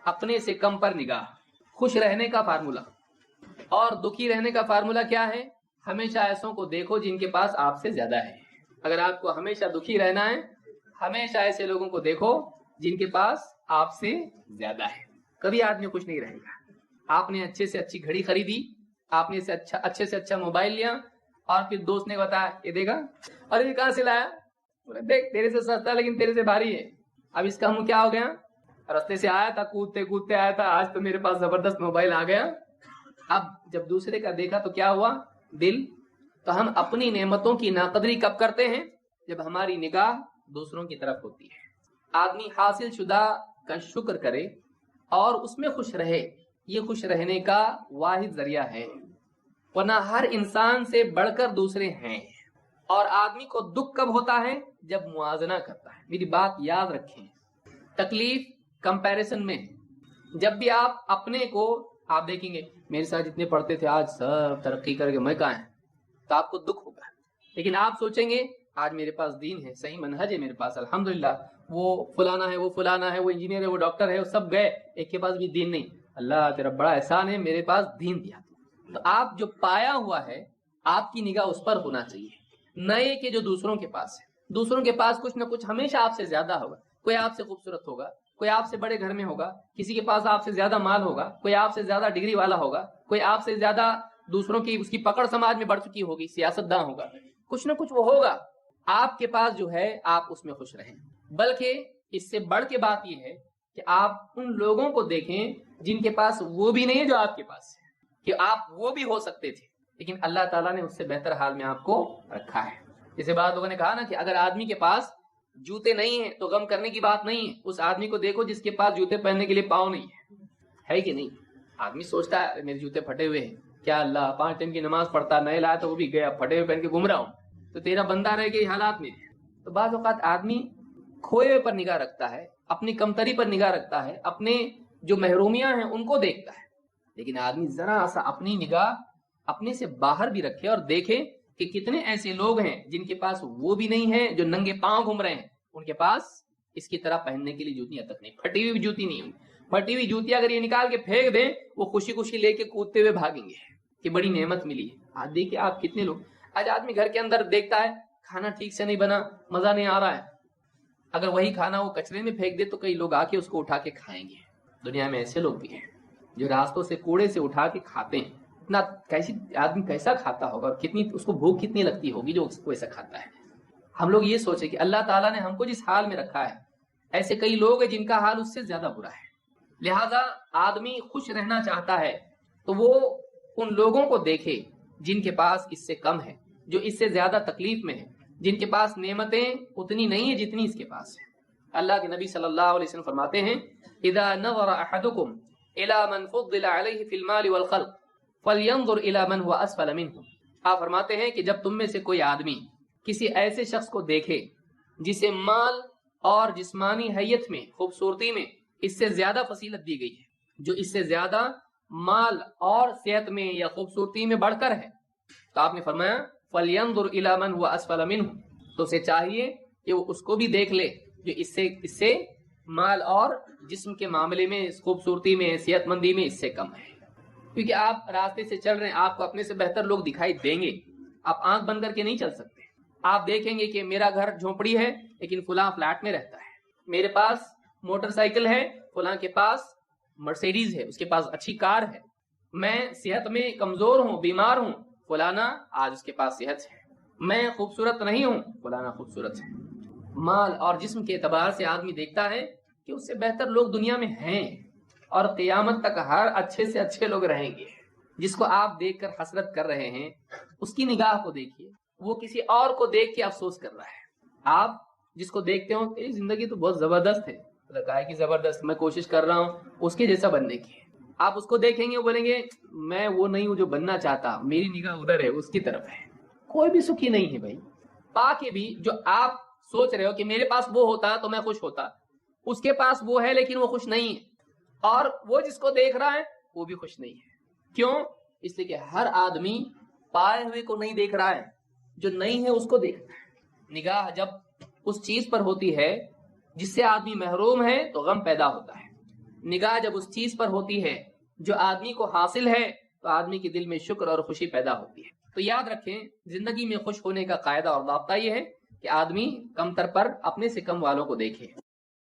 اپنے سے کم پر نگاہ. خوش رہنے کا فارمولا اور دکھی رہنے کا فارمولا کیا ہے؟ ہمیشہ ایسوں کو دیکھو جن کے پاس آپ سے زیادہ ہے. اگر آپ کو ہمیشہ دکھی رہنا ہے، ہمیشہ ایسے لوگوں کو دیکھو جن کے پاس آپ سے زیادہ ہے. کبھی آدمی خوش نہیں رہے گا. آپ نے اچھے سے اچھی گھڑی خریدی، آپ نے اچھے سے اچھا موبائل لیا، اور پھر دوست نے بتایا یہ دے گا، اور یہ کہاں سے لایا؟ دیکھ تیرے سے سستا لیکن تیرے سے بھاری ہے. اب اس کا منہ کیا ہو گیا؟ رستے سے آیا تھا، کودتے کودتے آیا تھا، آج تو میرے پاس زبردست موبائل آ گیا. اب جب دوسرے کا دیکھا تو کیا ہوا؟ دل. تو ہم اپنی نعمتوں کی ناقدری کب کرتے ہیں؟ جب ہماری نگاہ دوسروں کی طرف ہوتی ہے. آدمی حاصل شدہ کا شکر کرے اور اس میں خوش رہے، یہ خوش رہنے کا واحد ذریعہ ہے. ورنہ ہر انسان سے بڑھ کر دوسرے ہیں. اور آدمی کو دکھ کب ہوتا ہے؟ جب موازنہ کرتا ہے. میری بات یاد رکھیں، تکلیف کمپیریزن میں. جب بھی آپ اپنے کو آپ دیکھیں گے میرے ساتھ جتنے پڑھتے تھے آج سب ترقی کر کے میں کہاں ہیں، تو آپ کو دکھ ہوگا. لیکن آپ سوچیں گے آج میرے پاس دین ہے، صحیح منہج ہے میرے پاس، الحمدللہ. وہ فلانا ہے، وہ فلانا ہے، وہ انجینئر ہے، وہ ڈاکٹر ہے، وہ سب گئے، ایک کے پاس بھی دین نہیں. اللہ تیرا بڑا احسان ہے، میرے پاس دین دیا. تو آپ جو پایا ہوا ہے آپ کی نگاہ اس پر ہونا چاہیے، نئے کے جو دوسروں کے پاس ہے. دوسروں کے پاس کچھ نہ کچھ ہمیشہ آپ سے زیادہ ہوگا. کوئی آپ سے خوبصورت ہوگا، کوئی آپ سے بڑے گھر میں ہوگا، کسی کے پاس آپ سے زیادہ مال ہوگا، کوئی آپ سے زیادہ ڈگری والا ہوگا، کوئی آپ سے زیادہ دوسروں کی اس کی پکڑ سماج میں بڑھ چکی ہوگی، سیاستداں ہوگا، کچھ نہ کچھ وہ ہوگا. آپ کے پاس جو ہے آپ اس میں خوش رہیں. بلکہ اس سے بڑھ کے بات یہ ہے کہ آپ ان لوگوں کو دیکھیں جن کے پاس وہ بھی نہیں ہے جو آپ کے پاس ہے، کہ آپ وہ بھی ہو سکتے تھے لیکن اللہ تعالیٰ نے اس سے بہتر حال میں آپ کو رکھا ہے. جیسے بعض لوگوں نے کہا نا کہ اگر آدمی کے پاس جوتے نہیں ہیں تو غم کرنے کی بات نہیں ہے. اس آدمی کو دیکھو جس کے پاس جوتے پہننے کے لیے پاؤں نہیں ہے کہ نہیں؟ آدمی سوچتا ہے میرے جوتے پھٹے ہوئے ہیں، کیا اللہ 5 ٹائم کی نماز پڑھتا، نئے لایا تو وہ بھی گیا پھٹے ہوئے پہن کے گھوم رہا ہوں، تو تیرا بندہ رہ کے حالات میں. تو بعض اوقات آدمی کھوئے ہوئے پر نگاہ رکھتا ہے، اپنی کمتری پر نگاہ رکھتا ہے، اپنے جو محرومیاں ہیں ان کو دیکھتا ہے. لیکن آدمی ذرا سا اپنی نگاہ اپنے سے باہر بھی رکھے اور دیکھے کہ کتنے ایسے لوگ ہیں جن کے پاس وہ بھی نہیں ہے، جو ننگے پاؤں گھوم رہے ہیں، ان کے پاس اس کی طرح پہننے کے لیے جوتیاں تک نہیں، پھٹی ہوئی جوتی نہیں ہوئی. پھٹی ہوئی جوتیاں اگر یہ نکال کے پھینک دیں وہ خوشی خوشی لے کے کودتے ہوئے بھاگیں گے کہ بڑی نعمت ملی ہے. آج دیکھیں آپ کتنے لوگ، آج آدمی گھر کے اندر دیکھتا ہے کھانا ٹھیک سے نہیں بنا، مزہ نہیں آ رہا ہے، اگر وہی کھانا وہ کچرے میں پھینک دے تو کئی لوگ آ کے اس کو اٹھا کے کھائیں گے. دنیا میں ایسے لوگ بھی ہیں جو راستوں سے کوڑے سے اٹھا کے کھاتے ہیں. اتنا کیسی آدمی کیسا کھاتا ہوگا اور کتنی اس کو بھوک کتنی لگتی ہوگی جو اس کو ایسا کھاتا ہے. ہم لوگ یہ سوچیں کہ اللہ تعالیٰ نے ہم کو جس حال میں رکھا ہے ایسے کئی لوگ ہیں جن کا حال اس سے زیادہ برا ہے. لہذا آدمی خوش رہنا چاہتا ہے تو وہ ان لوگوں کو دیکھے جن کے پاس اس سے کم ہے، جو اس سے زیادہ تکلیف میں ہے، جن کے پاس نعمتیں اتنی نہیں ہیں جتنی اس کے پاس ہے. اللہ کے نبی صلی اللہ علیہ وسلم فرماتے ہیں اذا نظر احدکم الى من فضل علیہ فی المال والخلق فلینظر الى من هو اسفل منه. آپ فرماتے ہیں کہ جب تم میں سے کوئی آدمی کسی ایسے شخص کو دیکھے جسے مال اور جسمانی حیت میں، خوبصورتی میں اس سے زیادہ فضیلت دی گئی ہے، جو اس سے زیادہ مال اور صحت میں یا خوبصورتی میں بڑھ کر ہے، تو آپ نے فرمایا فَلْيَنْظُرْ إِلَى مَنْ هُوَ أَسْفَلَ مِنْهُ، تو اسے چاہیے کہ وہ اس کو بھی دیکھ لے جو اس سے مال اور جسم کے معاملے میں، اس خوبصورتی میں، صحت مندی میں اس سے کم ہے. کیونکہ آپ راستے سے چل رہے ہیں، آپ کو اپنے سے بہتر لوگ دکھائی دیں گے، آپ آنکھ بند کر کے نہیں چل سکتے. آپ دیکھیں گے کہ میرا گھر جھونپڑی ہے لیکن فلاں فلیٹ میں رہتا ہے، میرے پاس موٹر سائیکل ہے، فلاں کے پاس مرسیڈیز ہے، اس کے پاس اچھی کار ہے، میں صحت میں کمزور ہوں، بیمار ہوں، فلانا آج اس کے پاس صحت ہے، میں خوبصورت نہیں ہوں، فلانا خوبصورت ہے. مال اور جسم کے اعتبار سے آدمی دیکھتا ہے کہ اس سے بہتر لوگ دنیا میں ہیں، اور قیامت تک ہر اچھے سے اچھے لوگ رہیں گے. جس کو آپ دیکھ کر حسرت کر رہے ہیں اس کی نگاہ کو دیکھیے، وہ کسی اور کو دیکھ کے افسوس کر رہا ہے. آپ جس کو دیکھتے ہو کہ زندگی تو بہت زبردست ہے، کہا کہ زبردست، میں کوشش کر رہا ہوں اس کے جیسا بننے کی. آپ اس کو دیکھیں گے، بولیں گے میں وہ نہیں ہوں جو بننا چاہتا، میری نگاہ ادھر ہے، اس کی طرف ہے. کوئی بھی سکھی نہیں ہے بھائی. پا کے بھی جو آپ سوچ رہے ہو کہ میرے پاس وہ ہوتا تو میں خوش ہوتا، اس کے پاس وہ ہے لیکن وہ خوش نہیں ہے، اور وہ جس کو دیکھ رہا ہے وہ بھی خوش نہیں ہے. کیوں؟ اس لیے کہ ہر آدمی پائے ہوئے کو نہیں دیکھ رہا ہے، جو نہیں ہے اس کو دیکھ رہا ہے. نگاہ جب اس چیز پر ہوتی ہے جس سے آدمی محروم ہے تو غم پیدا ہوتا ہے. نگاہ جب اس چیز پر ہوتی ہے جو آدمی کو حاصل ہے تو آدمی کے دل میں شکر اور خوشی پیدا ہوتی ہے. تو یاد رکھیں زندگی میں خوش ہونے کا قاعدہ اور ضابطہ یہ ہے کہ آدمی کم تر پر اپنے سے کم والوں کو دیکھے.